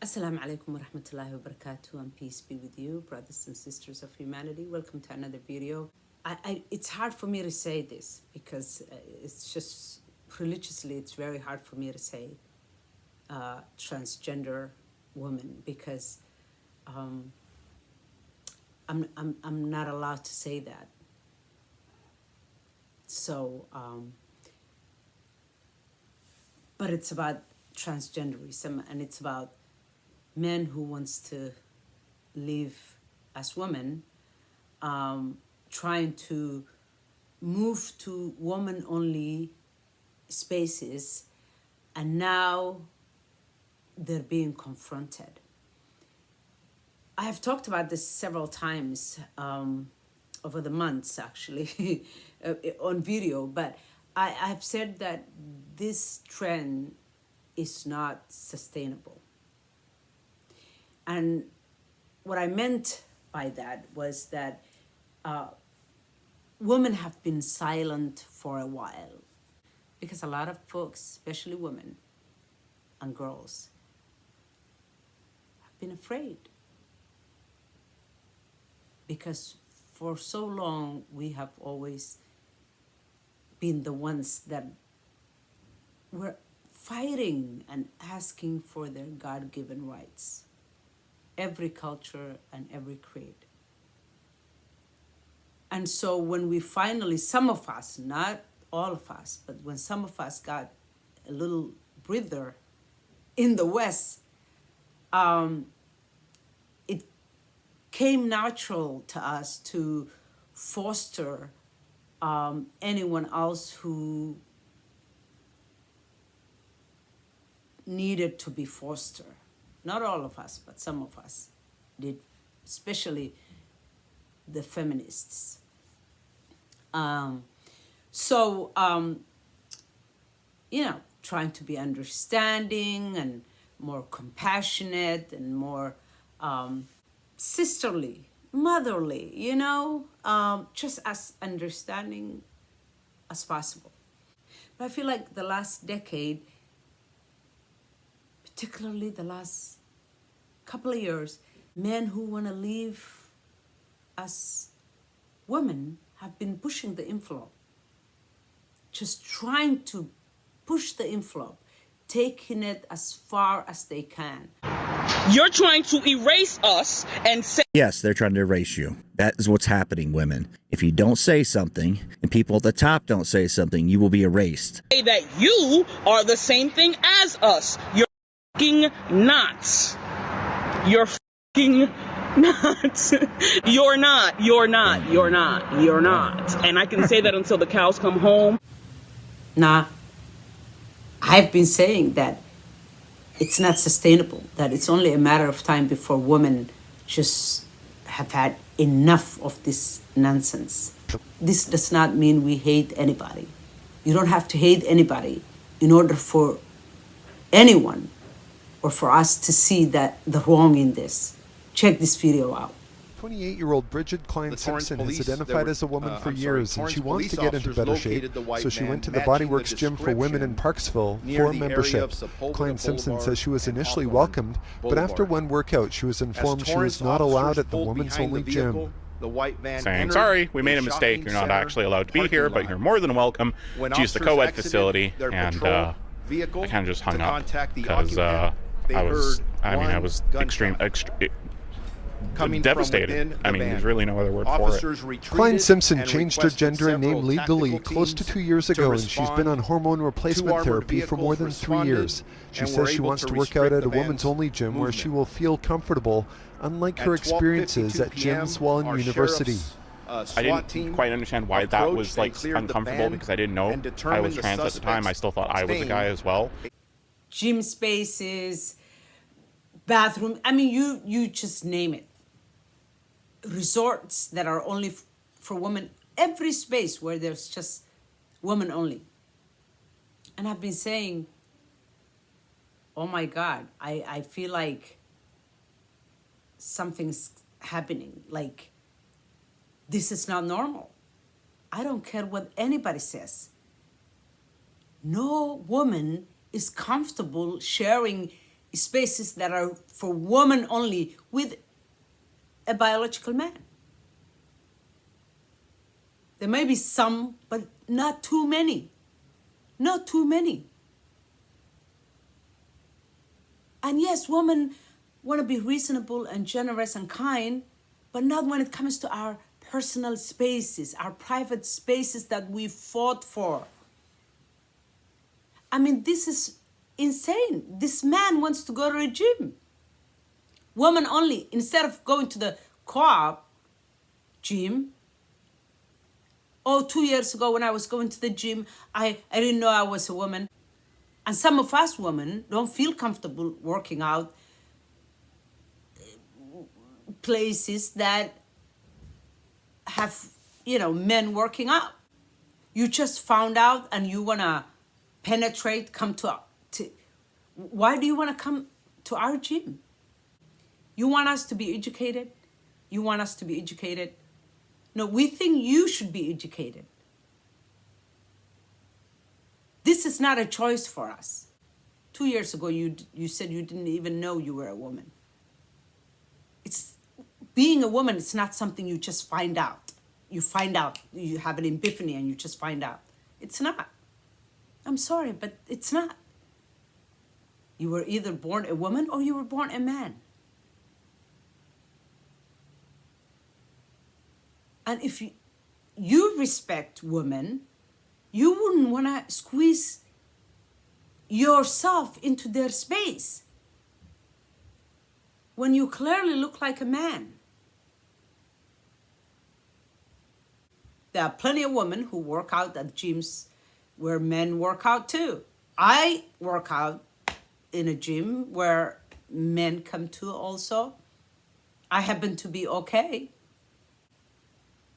Assalamu alaikum wa rahmatullahi wa barakatuh, and peace be with you, brothers and sisters of humanity. Welcome to another video. It's hard for me to say this because it's just religiously, it's very hard for me to say transgender woman because I'm not allowed to say that. So, but it's about transgenderism, and it's about men who wants to live as women, trying to move to woman-only spaces, and now they're being confronted. I have talked about this several times over the months, actually, on video, but I've said that this trend is not sustainable. And what I meant by that was that women have been silent for a while because a lot of folks, especially women and girls, have been afraid. Because for so long, we have always been the ones that were fighting and asking for their God-given rights. Every culture and every creed. And so when we finally, some of us, not all of us, but when some of us got a little breather in the West, it came natural to us to foster anyone else who needed to be fostered. Not all of us, but some of us did, especially the feminists. Trying to be understanding and more compassionate and more sisterly, motherly, just as understanding as possible. But I feel like the last decade, particularly the last couple of years, men who want to live as women have been pushing the envelope, just trying to push the envelope, taking it as far as they can. You're trying to erase us and say... Yes, they're trying to erase you. That is what's happening, women. If you don't say something, and people at the top don't say something, you will be erased. That you are the same thing as us. You're f***ing not. You're f***ing not. You're not. You're not. You're not. You're not. And I can say that until the cows come home. Nah, I've been saying that it's not sustainable, that it's only a matter of time before women just have had enough of this nonsense. This does not mean we hate anybody. You don't have to hate anybody in order for anyone or for us to see that the wrong in this. Check this video out. 28-year-old Bridget Klein Simpson has identified as a woman for years, and she wants to get into better shape, so she went to the Bodyworks Gym for Women in Parksville for a membership. Klein Simpson says she was initially welcomed, but after one workout she was informed she was not allowed at the women's only gym. Saying, sorry, we made a mistake, you're not actually allowed to be here, but you're more than welcome to use the co-ed facility. And I kind of just hung up because I was devastated. I mean, there's really no other word for it. Klein Simpson changed her gender and name legally close to 2 years ago, and she's been on hormone replacement therapy for more than 3 years. She says she wants to work out at a women's only gym where she will feel comfortable, unlike her experiences at gyms while in university. I didn't quite understand why that was like uncomfortable because I didn't know I was trans at the time. I still thought I was a guy as well. Gym spaces, bathroom, I mean, you just name it. Resorts that are only for women, every space where there's just women only. And I've been saying, oh my God, I feel like something's happening. Like, this is not normal. I don't care what anybody says. No woman is comfortable sharing spaces that are for women only with a biological man. There may be some, but not too many. Not too many. And yes, women want to be reasonable and generous and kind, but not when it comes to our personal spaces, our private spaces that we fought for. I mean, this is insane. This man wants to go to a gym. Woman only. Instead of going to the co-op gym. Oh, 2 years ago when I was going to the gym, I didn't know I was a woman. And some of us women don't feel comfortable working out places that have, men working out. You just found out and you want to penetrate, come to why do you want to come to our gym? You want us to be educated? You want us to be educated? No, we think you should be educated. This is not a choice for us. 2 years ago, you said you didn't even know you were a woman. Being a woman, it's not something you just find out. You find out, you have an epiphany and you just find out. It's not. I'm sorry, but it's not. You were either born a woman or you were born a man. And if you respect women, you wouldn't want to squeeze yourself into their space when you clearly look like a man. There are plenty of women who work out at gyms where men work out too. I work out in a gym where men come to also. I happen to be okay.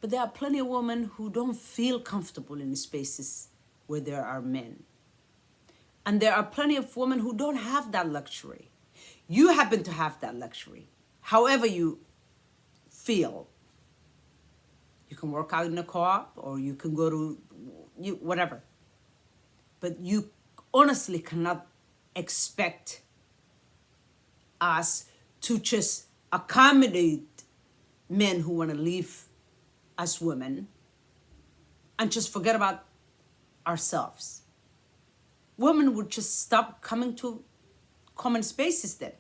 But there are plenty of women who don't feel comfortable in spaces where there are men. And there are plenty of women who don't have that luxury. You happen to have that luxury. However you feel. You can work out in a co-op or you can go to whatever. But you honestly cannot expect us to just accommodate men who want to live as women and just forget about ourselves. Women would just stop coming to common spaces then.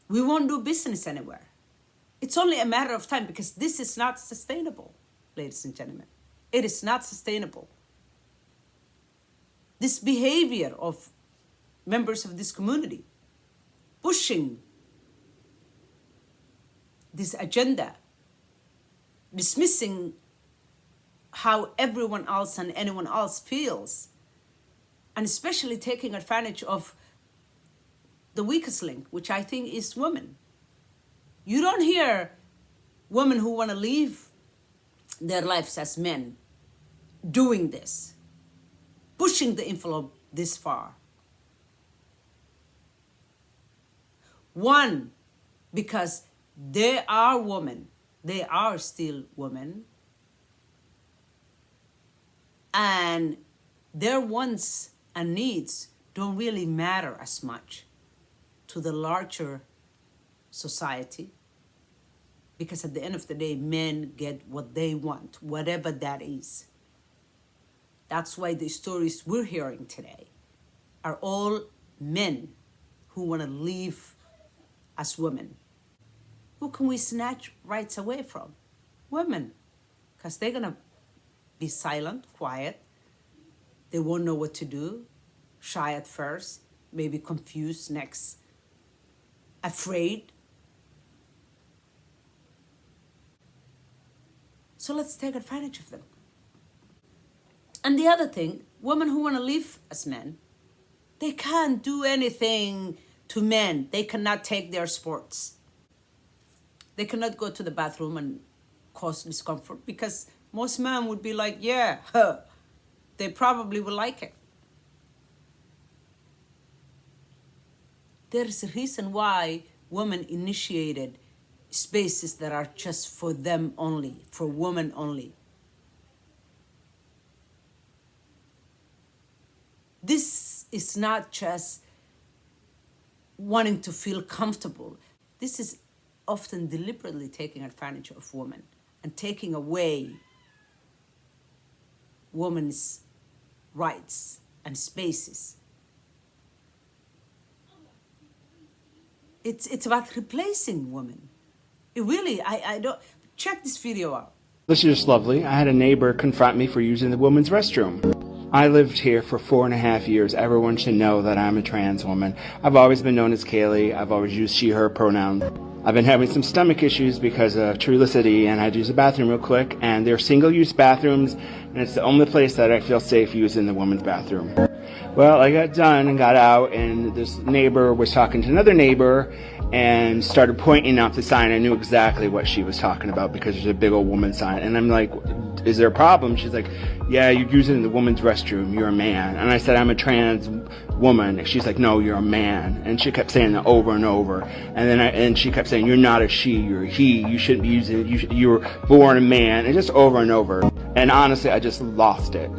We won't do business anywhere. It's only a matter of time because this is not sustainable, ladies and gentlemen. It is not sustainable. This behavior of members of this community pushing this agenda, dismissing how everyone else and anyone else feels, and especially taking advantage of the weakest link, which I think is women. You don't hear women who want to live their lives as men doing this, pushing the envelope this far. One, because they are women. They are still women. And their wants and needs don't really matter as much to the larger society. Because at the end of the day, men get what they want, whatever that is. That's why the stories we're hearing today are all men who want to live as women. Who can we snatch rights away from? Women. Because they're going to be silent, quiet. They won't know what to do. Shy at first, maybe confused next. Afraid. So let's take advantage of them. And the other thing, women who want to live as men, they can't do anything to men. They cannot take their sports. They cannot go to the bathroom and cause discomfort because most men would be like, yeah, they probably will like it. There is a reason why women initiated spaces that are just for them only, for women only. This is not just wanting to feel comfortable. This is often deliberately taking advantage of women and taking away women's rights and spaces. It's about replacing women. It really, I don't, check this video out. This is just lovely. I had a neighbor confront me for using the women's restroom. I lived here for 4.5 years. Everyone should know that I'm a trans woman. I've always been known as Kaylee. I've always used she, her pronouns. I've been having some stomach issues because of Trulicity, and I had to use the bathroom real quick, and they're single-use bathrooms, and it's the only place that I feel safe using the women's bathroom. Well, I got done and got out, and this neighbor was talking to another neighbor and started pointing out the sign. I knew exactly what she was talking about because there's a big old woman sign. And I'm like, is there a problem? She's like, yeah, you're using the woman's restroom. You're a man. And I said, I'm a trans woman. She's like, no, you're a man. And she kept saying that over and over. And she kept saying, you're not a she, you're a he. You shouldn't be using it. You were born a man. And just over and over. And honestly, I just lost it.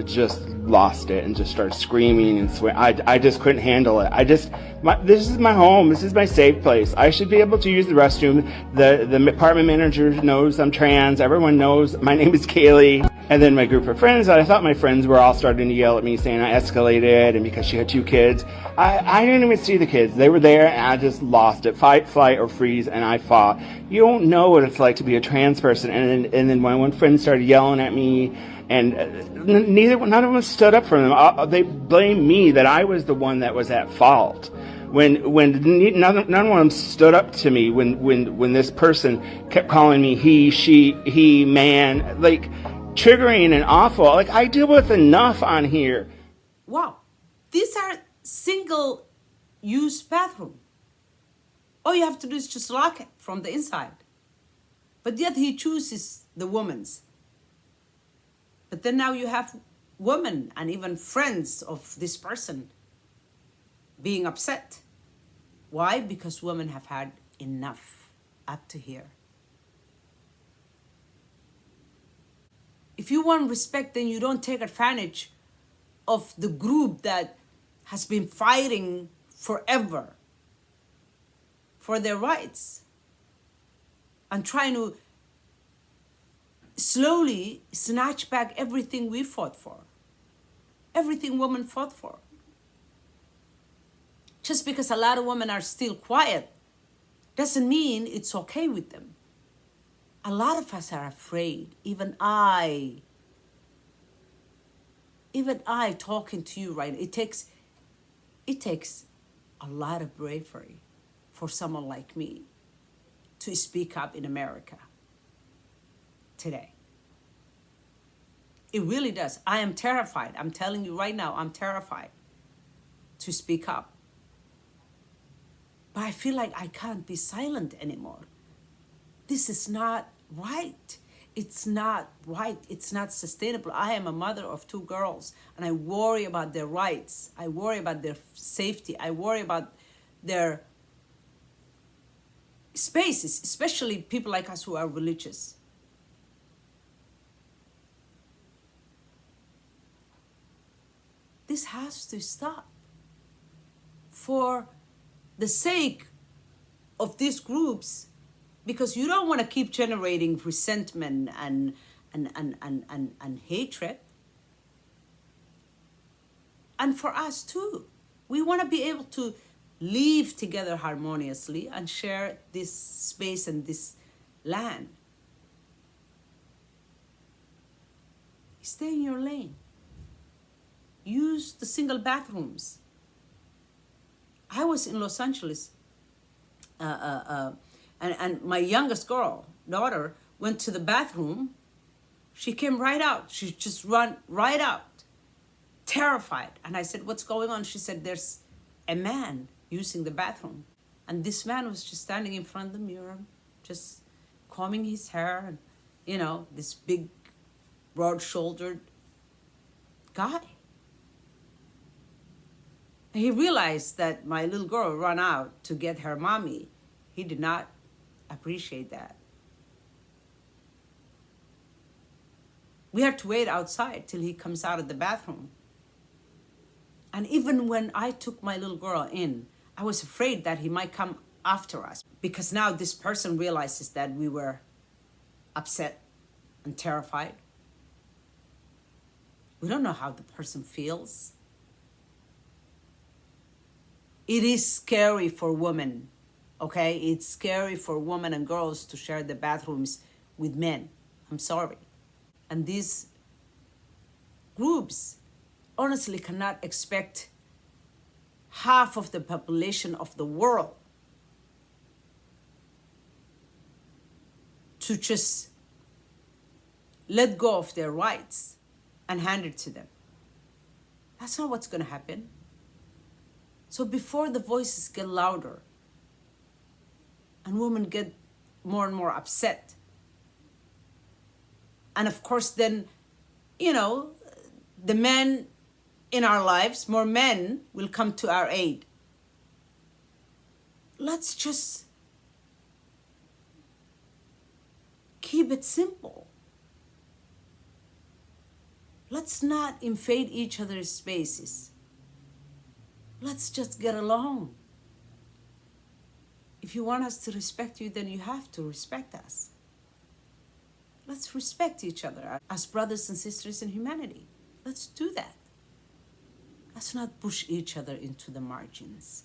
Lost it and just started screaming and swearing. I just couldn't handle it. This is my home. This is my safe place. I should be able to use the restroom. The apartment manager knows I'm trans. Everyone knows my name is Kaylee. And then my group of friends, I thought my friends were all starting to yell at me saying I escalated, and because she had 2 kids. I didn't even see the kids. They were there and I just lost it. Fight, flight, or freeze, and I fought. You don't know what it's like to be a trans person. And then my one friend started yelling at me, and none of them stood up for them. They blamed me that I was the one that was at fault. When none of them stood up to me when this person kept calling me he, she, he, man, like triggering and awful. Like, I deal with enough on here. Wow, these are single-use bathroom. All you have to do is just lock it from the inside. But yet he chooses the woman's. But then now you have women and even friends of this person being upset. Why? Because women have had enough up to here. If you want respect, then you don't take advantage of the group that has been fighting forever for their rights and trying to slowly snatch back everything we fought for, everything women fought for. Just because a lot of women are still quiet doesn't mean it's okay with them. A lot of us are afraid. Even I talking to you right now, it takes a lot of bravery for someone like me to speak up in America today. It really does. I am terrified. I'm telling you right now, I'm terrified to speak up. But I feel like I can't be silent anymore. This is not right. It's not right. It's not sustainable. I am a mother of 2 girls, and I worry about their rights. I worry about their safety. I worry about their spaces, especially people like us who are religious. This has to stop. For the sake of these groups, because you don't want to keep generating resentment and hatred. And for us too, we want to be able to live together harmoniously and share this space and this land. Stay in your lane. Use the single bathrooms. I was in Los Angeles, and my youngest daughter, went to the bathroom. She came right out. She just ran right out, terrified. And I said, what's going on? She said, there's a man using the bathroom. And this man was just standing in front of the mirror, just combing his hair. And, you know, this big, broad-shouldered guy. And he realized that my little girl ran out to get her mommy. He did not appreciate that. We had to wait outside till he comes out of the bathroom. And even when I took my little girl in, I was afraid that he might come after us, because now this person realizes that we were upset and terrified. We don't know how the person feels. It is scary for women, okay? It's scary for women and girls to share the bathrooms with men. I'm sorry. And these groups honestly cannot expect half of the population of the world to just let go of their rights and hand it to them. That's not what's going to happen. So before the voices get louder and women get more and more upset, and of course then, the men in our lives, more men will come to our aid. Let's just keep it simple. Let's not invade each other's spaces. Let's just get along. If you want us to respect you, then you have to respect us. Let's respect each other as brothers and sisters in humanity. Let's do that. Let's not push each other into the margins.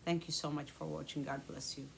Thank you so much for watching. God bless you.